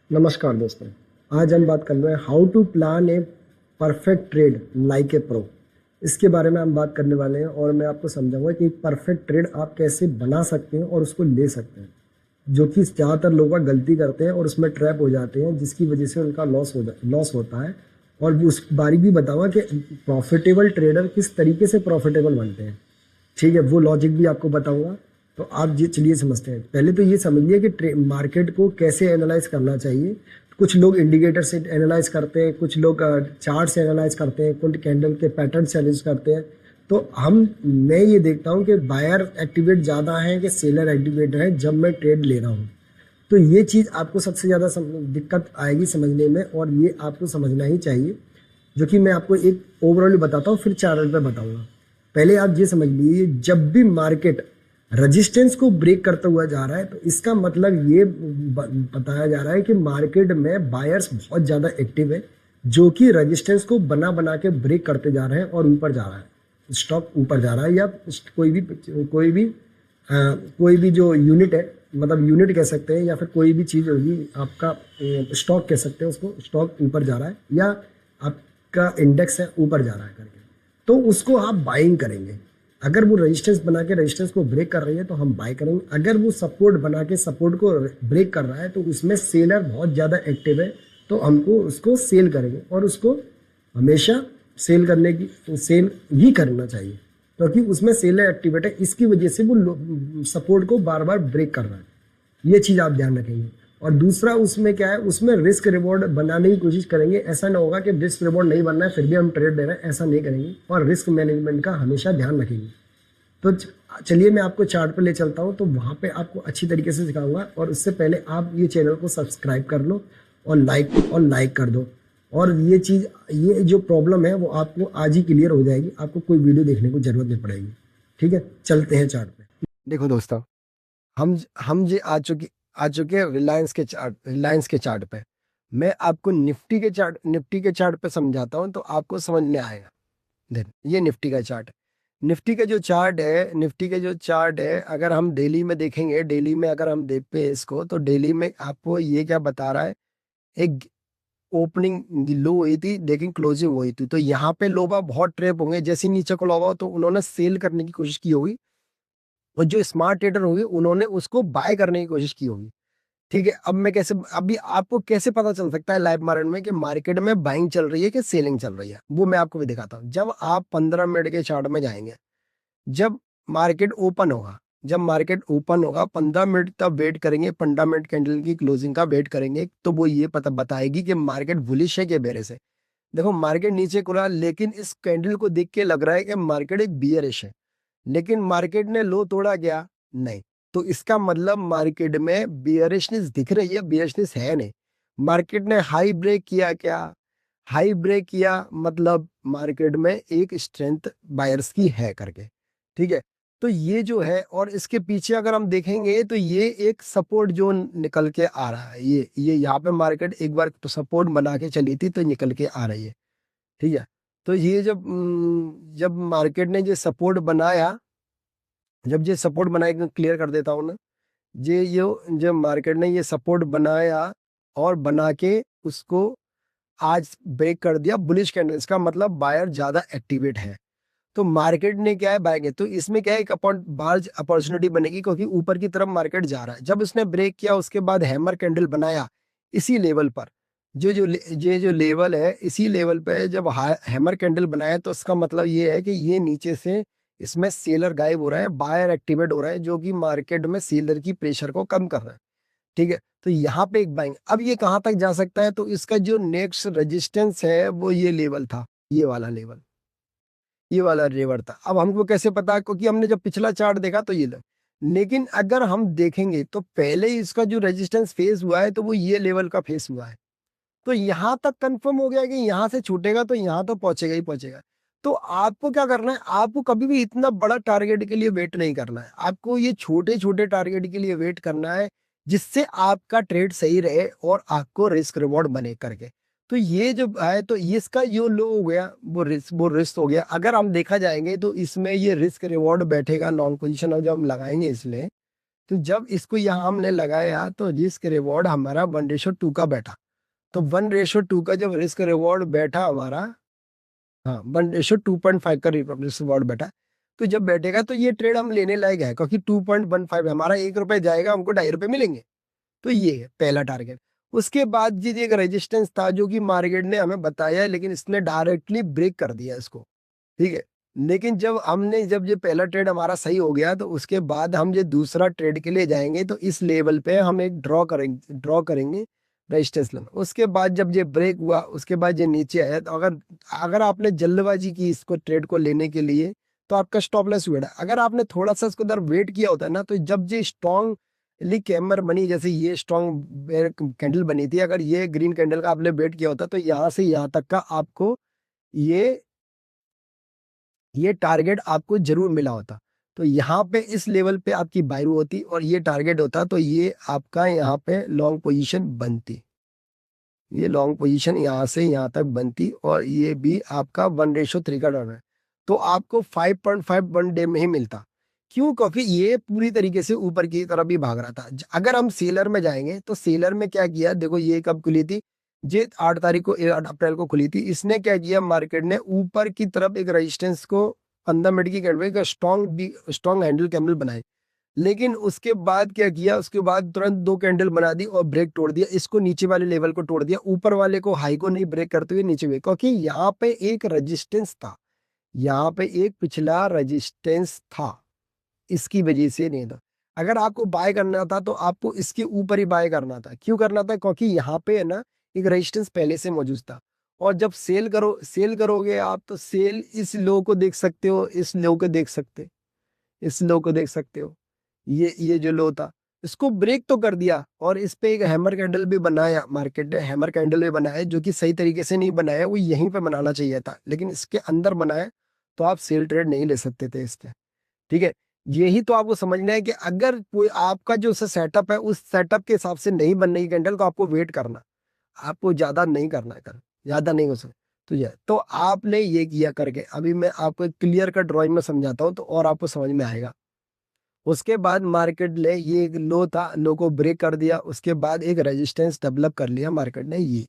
नमस्कार दोस्तों। आज हम बात कर रहे हैं how to plan a perfect trade like a pro. इसके बारे में हम बात करने वाले हैं और मैं आपको समझाऊंगा कि परफेक्ट ट्रेड आप कैसे बना सकते हैं और उसको ले सकते हैं, जो कि ज़्यादातर लोग गलती करते हैं और उसमें ट्रैप हो जाते हैं, जिसकी वजह से उनका लॉस होता है। और उस बारीक भी बताऊंगा कि प्रॉफिटेबल ट्रेडर किस तरीके से प्रॉफिटेबल बनते हैं। ठीक है, वो लॉजिक भी आपको बताऊंगा। तो आप ये चलिए समझते हैं। पहले तो ये समझिए कि मार्केट को कैसे एनालाइज करना चाहिए। कुछ लोग इंडिकेटर से एनालाइज करते हैं, कुछ लोग चार्ट से एनालाइज करते हैं, कुछ कैंडल के पैटर्न से एनालाइज करते हैं। तो मैं ये देखता हूँ कि बायर एक्टिवेट ज़्यादा है कि सेलर एक्टिवेट है जब मैं ट्रेड ले रहा हूँ। तो ये चीज़ आपको सबसे ज़्यादा दिक्कत आएगी समझने में, और ये आपको समझना ही चाहिए, जो कि मैं आपको एक ओवरऑल बताता हूँ, फिर चार्ट पे बताऊंगा। पहले आप ये समझ लीजिए, जब भी मार्केट रेजिस्टेंस को ब्रेक करता हुआ जा रहा है तो इसका मतलब ये बताया जा रहा है कि मार्केट में बायर्स बहुत ज़्यादा एक्टिव है, जो कि रेजिस्टेंस को बना बना के ब्रेक करते जा रहे हैं और ऊपर जा रहा है, स्टॉक ऊपर जा रहा है। या कोई भी जो यूनिट है, मतलब यूनिट कह सकते हैं, या फिर कोई भी चीज़ होगी आपका, स्टॉक कह सकते हैं उसको, स्टॉक ऊपर जा रहा है या आपका इंडेक्स है ऊपर जा रहा है करके, तो उसको आप बाइंग करेंगे। अगर वो रेजिस्टेंस बना के रेजिस्टेंस को ब्रेक कर रही है तो हम बाय करेंगे। अगर वो सपोर्ट बना के सपोर्ट को ब्रेक कर रहा है तो उसमें सेलर बहुत ज़्यादा एक्टिव है, तो हमको उसको सेल करेंगे। और उसको हमेशा सेल ही करना चाहिए, क्योंकि उसमें सेलर एक्टिवेट है, इसकी वजह से वो सपोर्ट को बार बार ब्रेक कर रहा है। ये चीज़ आप ध्यान रखेंगे। और दूसरा उसमें क्या है, उसमें रिस्क रिवॉर्ड बनाने की कोशिश करेंगे। ऐसा ना होगा कि रिस्क रिवॉर्ड नहीं बनना है फिर भी हम ट्रेड दे रहे हैं, ऐसा नहीं करेंगे। और रिस्क मैनेजमेंट का हमेशा ध्यान रखेंगे। तो चलिए मैं आपको चार्ट पे ले चलता हूँ, तो वहाँ पे आपको अच्छी तरीके से सिखाऊंगा। और उससे पहले आप ये चैनल को सब्सक्राइब कर लो और लाइक कर दो। और ये जो प्रॉब्लम है वो आपको आज ही क्लियर हो जाएगी, आपको कोई वीडियो देखने की जरूरत नहीं पड़ेगी। ठीक है, चलते हैं चार्ट पे। देखो दोस्तों, हम जे आ चुके हैं रिलायंस के चार्ट पे। मैं आपको निफ्टी के चार्ट पे समझाता हूँ तो आपको समझ में आएगा। देख, ये निफ्टी का चार्ट है। निफ्टी के जो चार्ट है, अगर हम डेली में देखेंगे, डेली में अगर हम देखते हैं इसको, तो डेली में आपको ये क्या बता रहा है, एक ओपनिंग लो हुई थी लेकिन क्लोजिंग हुई थी। तो यहाँ पे लोग बहुत ट्रेप होंगे, जैसे नीचे को लोग तो उन्होंने सेल करने की कोशिश की होगी, और जो स्मार्ट ट्रेडर होंगे उन्होंने उसको बाय करने की कोशिश की होगी। ठीक है, अभी आपको कैसे पता चल सकता है लाइव मार्केट में कि मार्केट में बाइंग चल रही है कि सेलिंग चल रही है, वो मैं आपको भी दिखाता हूँ। जब आप 15 मिनट के चार्ट में जाएंगे, जब मार्केट ओपन होगा जब मार्केट ओपन होगा 15 मिनट तक वेट करेंगे, 15 मिनट कैंडल की क्लोजिंग का वेट करेंगे, तो वो ये पता बताएगी कि मार्केट बुलिश है कि बेरिश है। देखो, मार्केट नीचे खुला लेकिन इस कैंडल को देख के लग रहा है कि मार्केट एक बियरिश है, लेकिन मार्केट ने लो तोड़ा क्या? नहीं। तो इसका मतलब मार्केट में बियरिशनेस दिख रही है, बियरिशनेस है नहीं। मार्केट ने हाई ब्रेक किया क्या? हाई ब्रेक किया मतलब मार्केट में एक स्ट्रेंथ बायर्स की है करके। ठीक है, तो ये जो है, और इसके पीछे अगर हम देखेंगे तो ये एक सपोर्ट जोन निकल के आ रहा है। ये यहाँ पे मार्केट एक बार तो सपोर्ट बना के चली थी, तो निकल के आ रही है। ठीक है, तो ये जब मार्केट ने ये सपोर्ट बनाया, जब ये सपोर्ट बनाया, क्लियर कर देता हूँ ना, ये जब मार्केट ने ये सपोर्ट बनाया और बना के उसको आज ब्रेक कर दिया बुलिश कैंडल, इसका मतलब बायर ज्यादा एक्टिवेट है। तो मार्केट ने क्या है, बाय किया, तो इसमें क्या है, एक बार्ज अपॉर्चुनिटी बनेगी, क्योंकि ऊपर की तरफ मार्केट जा रहा है। जब इसने ब्रेक किया उसके बाद हैमर कैंडल बनाया इसी लेवल पर, ये जो लेवल है, इसी लेवल पे जब हैमर कैंडल बनाया, तो इसका मतलब ये है कि ये नीचे से इसमें सेलर गायब हो रहा है, बायर एक्टिवेट हो रहा है, जो कि मार्केट में सेलर की प्रेशर को कम कर रहा है। ठीक है, तो यहाँ पे एक बाइंग, अब ये कहाँ तक जा सकता है, तो इसका जो नेक्स्ट रेजिस्टेंस है वो ये लेवल था, ये वाला लेवल था। अब हमको कैसे पता, क्योंकि हमने जब पिछला चार्ट देखा तो ये लेकिन अगर हम देखेंगे तो पहले ही इसका जो रेजिस्टेंस फेस हुआ है तो वो ये लेवल का फेस हुआ है। तो यहाँ तक कंफर्म हो गया कि यहाँ से छूटेगा तो यहाँ तो पहुंचेगा ही पहुंचेगा। तो आपको क्या करना है, आपको कभी भी इतना बड़ा टारगेट के लिए वेट नहीं करना है, आपको ये छोटे छोटे टारगेट के लिए वेट करना है, जिससे आपका ट्रेड सही रहे और आपको रिस्क रिवॉर्ड बने करके। तो ये जो है, तो इसका जो लो हो गया वो रिस्क हो गया। अगर हम देखा जाएंगे तो इसमें ये रिस्क रिवॉर्ड बैठेगा लॉन्ग पोजीशन, और जब हम लगाएंगे इसलिए, तो जब इसको यहाँ हमने लगाया तो रिस्क रिवॉर्ड हमारा 1:2 का बैठा। तो 1:2 का जब रिस्क रिवॉर्ड बैठा हमारा, हाँ 1:2.5 का रिस्क रिवॉर्ड बैठा, तो जब बैठेगा तो ये ट्रेड हम लेने लायक है, क्योंकि 2.15 हमारा 1 रुपए जाएगा, हमको 2.5 रुपए मिलेंगे। तो ये है पहला टारगेट। उसके बाद जी एक रेजिस्टेंस था जो कि मार्केट ने हमें बताया, लेकिन इसने डायरेक्टली ब्रेक कर दिया इसको, ठीक है। लेकिन जब ये पहला ट्रेड हमारा सही हो गया, तो उसके बाद हम ये दूसरा ट्रेड के लिए जाएंगे, तो इस लेवल पे हम एक ड्रॉ करेंगे रेजिस्टेंस लेवल। उसके बाद जब ये ब्रेक हुआ, उसके बाद ये नीचे आया, तो अगर अगर आपने जल्दबाजी की इसको ट्रेड को लेने के लिए, तो आपका स्टॉप लॉस हुआ। अगर आपने थोड़ा सा इसको उधर वेट किया होता है ना, तो जब ये स्ट्रॉन्ग कैमर बनी, जैसे ये स्ट्रॉन्ग कैंडल बनी थी, अगर ये ग्रीन कैंडल का आपने वेट किया होता, तो यहाँ से यहाँ तक का आपको ये ये टारगेट आपको जरूर मिला होता। तो यहाँ पे इस लेवल पे आपकी बायरू होती और ये टारगेट होता, तो ये आपका यहाँ पे लॉन्ग पोजीशन बनती। ये लॉन्ग पोजीशन यहाँ से यहाँ तक बनती, और ये भी आपका 1:3 का डर है। तो आपको 5.5 वन डे में ही मिलता। क्यों? क्योंकि ये पूरी तरीके से ऊपर की तरफ ही भाग रहा था। अगर हम सेलर में जाएंगे, तो सेलर में क्या किया, देखो ये कब खुली थी, ये 8 तारीख को 8 अप्रैल को खुली थी। इसने क्या किया, मार्केट ने ऊपर की तरफ एक रेजिस्टेंस को 15 मिनट की कैंडल का स्ट्रॉन्ग हैंडल कैंडल बनाए। लेकिन उसके बाद क्या किया, उसके बाद तुरंत 2 कैंडल बना दी और ब्रेक तोड़ दिया। इसको नीचे वाले लेवल को तोड़ दिया, ऊपर वाले को हाई को नहीं ब्रेक करते हुए नीचे हुए, क्योंकि यहाँ पे एक रेजिस्टेंस था, यहाँ पे एक पिछला रेजिस्टेंस था, इसकी वजह से नहीं था। अगर आपको बाय करना था, तो आपको इसके ऊपर ही बाय करना था। क्यों करना था? क्योंकि यहाँ पे है ना एक रेजिस्टेंस पहले से मौजूद था। और जब सेल करोगे आप, तो सेल इस लो को देख सकते हो, इस लो को देख सकते, इस लो को देख सकते हो। ये जो लो था, इसको ब्रेक तो कर दिया, और इस पे एक हैमर कैंडल भी बनाया, मार्केट ने हैमर कैंडल भी बनाया, जो कि सही तरीके से नहीं बनाया, वो यहीं पे बनाना चाहिए था, लेकिन इसके अंदर बनाया, तो आप सेल ट्रेड नहीं ले सकते थे इसके, ठीक है। यही तो आपको समझना है कि अगर कोई आपका जो सेटअप है, उस सेटअप के हिसाब से नहीं बनने की कैंडल को आपको वेट करना, आपको ज्यादा नहीं करना है, कर ज्यादा नहीं हो सकता। तो आपने ये किया करके, अभी मैं आपको क्लियर कट ड्राइंग में समझाता हूँ, तो और आपको समझ में आएगा। उसके बाद मार्केट ने ये एक लो था, लो को ब्रेक कर दिया। उसके बाद एक रेजिस्टेंस डेवलप कर लिया मार्केट ने, ये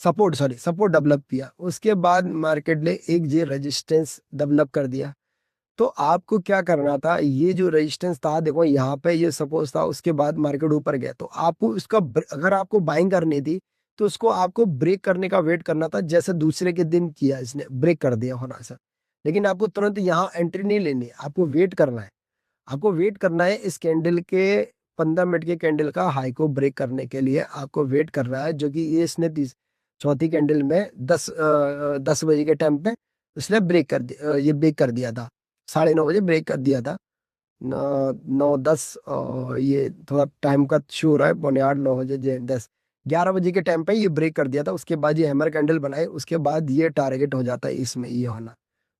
सपोर्ट डेवलप किया। उसके बाद मार्केट ने एक ये रेजिस्टेंस डेवलप कर दिया। तो आपको क्या करना था, ये जो रेजिस्टेंस था, देखो यहाँ पे ये सपोज था, उसके बाद मार्केट ऊपर गया, तो आपको इसका अगर आपको बाइंग करनी थी, तो उसको आपको ब्रेक करने का वेट करना था, जैसे दूसरे के दिन किया इसने, ब्रेक कर दिया होना सा। लेकिन आपको तुरंत यहाँ एंट्री नहीं लेनी, आपको वेट करना है। आपको वेट करना है इस कैंडल के 15 मिनट के कैंडल का हाई को ब्रेक करने के लिए आपको वेट करना है, जो कि ये इसने चौथी कैंडल में 10 बजे के टाइम पे इसने ये ब्रेक कर दिया था, 9:30 बजे ब्रेक कर दिया था। 9:10, ये थोड़ा टाइम का शो हो रहा है, 7:45 9 बजे 11 बजे के टाइम पे ये ब्रेक कर दिया था। उसके बाद ये हैमर कैंडल बनाए, उसके बाद ये टारगेट हो जाता है इसमें ये होना।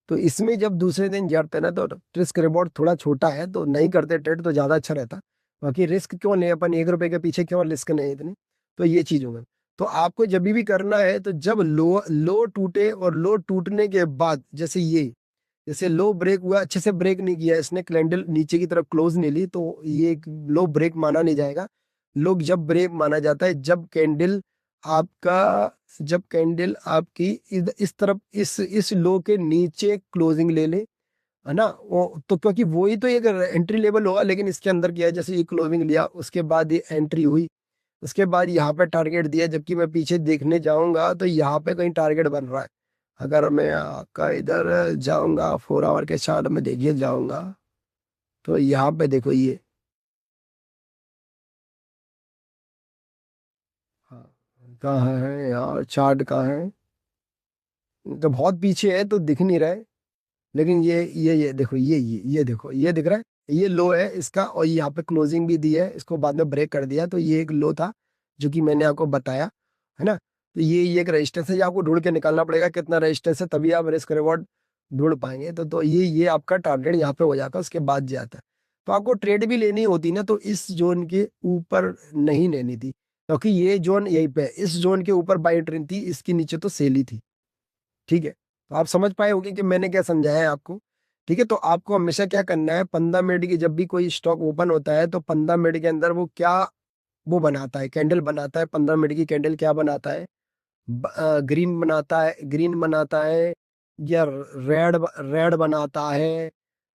तो इसमें जब दूसरे दिन जड़ते ना, तो रिस्क रिवॉर्ड थोड़ा छोटा है, तो नहीं करते ट्रेड तो ज्यादा अच्छा रहता। बाकी रिस्क क्यों ले, अपन 1 रुपए के पीछे क्यों रिस्क नहीं इतनी। तो ये चीज होगा। तो आपको जब भी करना है, तो जब लो लो टूटे, और लो टूटने के बाद जैसे लो ब्रेक हुआ, अच्छे से ब्रेक नहीं किया इसने, कैंडल नीचे की तरफ क्लोज नहीं ली, तो ये लो ब्रेक माना नहीं जाएगा। लोग जब ब्रेक माना जाता है, आपका जब कैंडल आपकी इस तरफ इस लो के नीचे क्लोजिंग ले ले, है ना, वो तो क्योंकि वो ही तो एक एंट्री लेवल होगा। लेकिन इसके अंदर किया है, जैसे ये क्लोजिंग लिया, उसके बाद ये एंट्री हुई, उसके बाद यहाँ पे टारगेट दिया, जबकि मैं पीछे देखने जाऊंगा तो यहाँ पे कहीं टारगेट बन रहा है। अगर मैं आपका इधर जाऊंगा 4 आवर के चार्ट में, देखिए जाऊंगा, तो यहाँ पे देखो ये, हाँ, कहाँ है यार चार्ट, कहाँ है, तो बहुत पीछे है तो दिख नहीं रहा है। लेकिन ये देखो, ये देखो, ये दिख रहा है, ये लो है इसका, और यहाँ पे क्लोजिंग भी दी है, इसको बाद में ब्रेक कर दिया। तो ये एक लो था, जो कि मैंने आपको बताया, है ना। तो ये एक रेजिस्टेंस है, ये आपको ढूंढ के निकालना पड़ेगा कितना रेजिस्टेंस है, तभी आप रिस्क रिवॉर्ड ढूंढ पाएंगे। तो ये आपका टारगेट यहाँ पे हो जाता है, उसके बाद जाता है। तो आपको ट्रेड भी लेनी होती ना, तो इस जोन के ऊपर नहीं लेनी थी, क्योंकि ये जोन यहीं पे है, इस जोन के ऊपर बाई एंट्री थी, इसके नीचे तो सेल ही थी, ठीक है। तो आप समझ पाए होंगे कि मैंने क्या समझाया है आपको। ठीक है, तो आपको हमेशा क्या करना है, 15 मिनट की जब भी कोई स्टॉक ओपन होता है तो 15 मिनट के अंदर वो क्या वो बनाता है, कैंडल बनाता है, 15 मिनट की कैंडल क्या बनाता है, ग्रीन बनाता है या रेड बनाता है।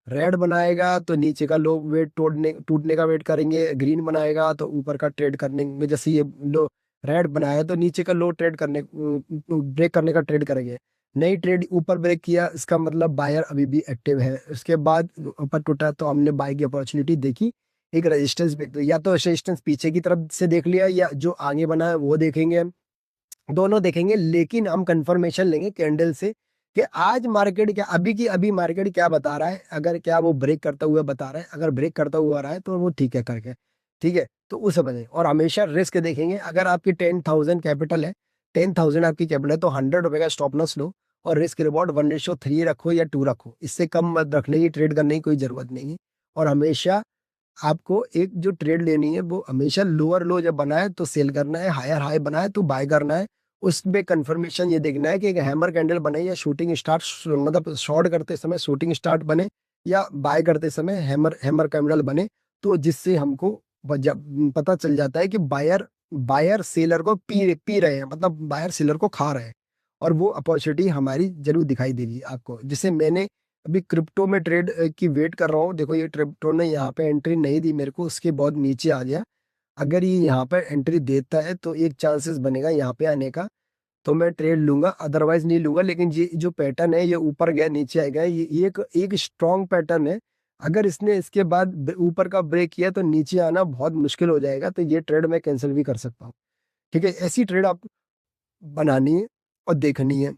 रेड बनाएगा तो नीचे का लो वेट तोड़ने टूटने का वेट करेंगे, ग्रीन बनाएगा तो ऊपर का ट्रेड करने में, जैसे ये लो रेड बनाया तो नीचे का लो ट्रेड करने ब्रेक करने का ट्रेड करेंगे। नई ट्रेड ऊपर ब्रेक किया, इसका मतलब बायर अभी भी एक्टिव है। उसके बाद ऊपर टूटा तो हमने बाय की अपॉर्चुनिटी देखी, एक रेजिस्टेंस भी, तो या तो रेजिस्टेंस पीछे की तरफ से देख लिया या जो आगे बना है वो देखेंगे, दोनों देखेंगे। लेकिन हम कंफर्मेशन लेंगे कैंडल से कि आज मार्केट क्या, अभी की अभी मार्केट क्या बता रहा है। अगर क्या वो ब्रेक करता हुआ बता रहा है, अगर ब्रेक करता हुआ आ रहा है तो वो ठीक है करके, ठीक है, तो उस बने। और हमेशा रिस्क देखेंगे, अगर आपकी 10,000 कैपिटल है, 10,000 आपकी कैपिटल है तो 100 रुपए का स्टॉप लॉस लो और रिस्क रिवॉर्ड 1:3 रखो या 2 रखो, इससे कम मत रखने की, ट्रेड करने की कोई जरूरत नहीं है। और हमेशा आपको एक जो ट्रेड लेनी है वो हमेशा लोअर लो जब बना है तो सेल करना है, हायर हाई बना है तो बाय करना है। उसमें कंफर्मेशन ये देखना है कि एक हैमर कैंडल बने या शूटिंग स्टार, मतलब शॉर्ट करते समय शूटिंग स्टार्ट बने या बाय करते समय हैमर हैमर कैंडल बने, तो जिससे हमको पता चल जाता है कि बायर बायर सेलर को पी पी रहे हैं, मतलब बायर सेलर को खा रहे हैं। और वो अपॉर्चुनिटी हमारी जरूर दिखाई देगी आपको। जिसे मैंने अभी क्रिप्टो में ट्रेड की वेट कर रहा हूँ, देखो ये क्रिप्टो ने यहाँ पे एंट्री नहीं दी मेरे को, उसके बहुत नीचे आ गया। अगर ये यहाँ पर एंट्री देता है तो एक चांसेस बनेगा यहाँ पे आने का, तो मैं ट्रेड लूंगा, अदरवाइज नहीं लूंगा। लेकिन ये जो पैटर्न है, ये ऊपर गया नीचे आएगा, ये एक एक स्ट्रॉन्ग पैटर्न है। अगर इसने इसके बाद ऊपर का ब्रेक किया तो नीचे आना बहुत मुश्किल हो जाएगा, तो ये ट्रेड मैं कैंसिल भी कर सकता हूँ। ठीक है, ऐसी ट्रेड आप बनानी है और देखनी है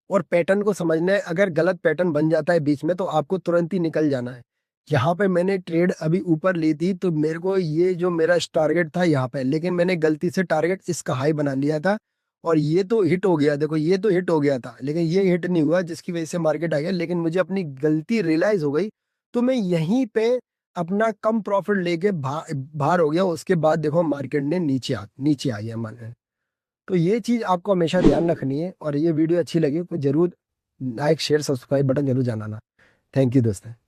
और पैटर्न को समझना है। अगर गलत पैटर्न बन जाता है बीच में तो आपको तुरंत ही निकल जाना है। यहाँ पे मैंने ट्रेड अभी ऊपर ली थी तो मेरे को ये जो मेरा टारगेट था यहाँ पे, लेकिन मैंने गलती से टारगेट इसका हाई बना लिया था और ये तो हिट हो गया। देखो ये तो हिट हो गया था लेकिन ये हिट नहीं हुआ, जिसकी वजह से मार्केट आ गया। लेकिन मुझे अपनी गलती रियलाइज हो गई तो मैं यहीं पे अपना कम प्रॉफिट लेके बाहर हो गया। उसके बाद देखो मार्केट ने नीचे आ गया मन। तो ये चीज आपको हमेशा ध्यान रखनी है। और ये वीडियो अच्छी लगी तो जरूर लाइक शेयर सब्सक्राइब बटन जरूर दबाना। थैंक यू दोस्तों।